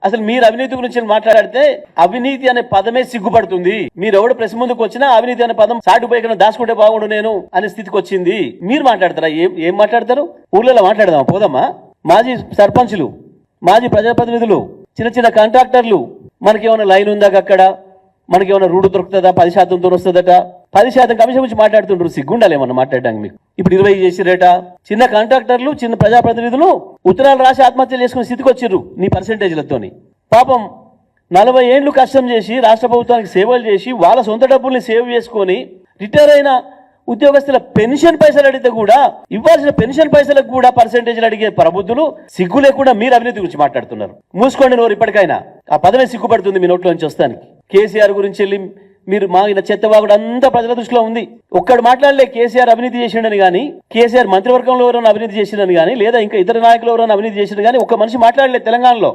అసలు మీరు అవినీతి గురించి మాట్లాడితే అవినీతి అనే పదమే సిగ్గుపడుతుంది. మీరు ఎవడు ప్రెస్ ముందుకు వచ్చినా అవినీతి అనే పదం సాటుపోయి దాచుకుంటే బాగుండు నేను అనే స్థితికి వచ్చింది. మీరు మాట్లాడతారా? ఏం మాట్లాడతారు? ఊర్లలో మాట్లాడదామా? పోదామా? మాజీ సర్పంచులు, మాజీ ప్రజాప్రతినిధులు, చిన్న చిన్న కాంట్రాక్టర్లు, మనకేమైనా లైన్ ఉందా అక్కడ, మనకేమైనా రూడు దొరుకుతుందా, 10%తో వస్తుందట, 10% కమిషన్ గురించి మాట్లాడుతుంటారు. సిగ్గుండాలి ఏమన్నా మాట్లాడడానికి మీకు. ఇప్పుడు 20 చేసిరేట. చిన్న కాంట్రాక్టర్లు, చిన్న ప్రజాప్రతినిధులు ఉత్తరాలు రాసి ఆత్మహత్యలు చేసుకునే స్థితికి వచ్చిర్రు నీ పర్సెంటేజ్లతోని. పాపం 40 ఏళ్లు కష్టం చేసి రాష్ట్ర ప్రభుత్వానికి సేవలు చేసి వాళ్ళ సొంత డబ్బుల్ని సేవ్ చేసుకొని రిటైర్ అయిన ఉద్యోగస్తుల పెన్షన్ పైసలు అడిగితే కూడా ఇవ్వాల్సిన పెన్షన్ పైసలకు కూడా పర్సెంటేజ్లు అడిగే ప్రబుద్ధులు సిగ్గు లేకుండా మీరు అవినీతి గురించి మాట్లాడుతున్నారు. మూసుకోండి నోరు ఇప్పటికైనా. ఆ పదమే సిగ్గుపడుతుంది మీ నోట్లో నుంచి వస్తానికి. కేసీఆర్ గురించి వెళ్ళి మీరు మాగిన చెత్తవాగుడు అంతా ప్రజల దృష్టిలో ఉంది. ఒక్కడు మాట్లాడలే కేసీఆర్ అవినీతి చేసిండని కానీ, కేసీఆర్ మంత్రివర్గంలో ఎవరైనా అవినీతి చేసిండని కానీ, లేదా ఇంకా ఇతర నాయకులు ఎవరైనా అవినీతి చేసిండని కానీ ఒక్క మనిషి మాట్లాడలేదు తెలంగాణలో.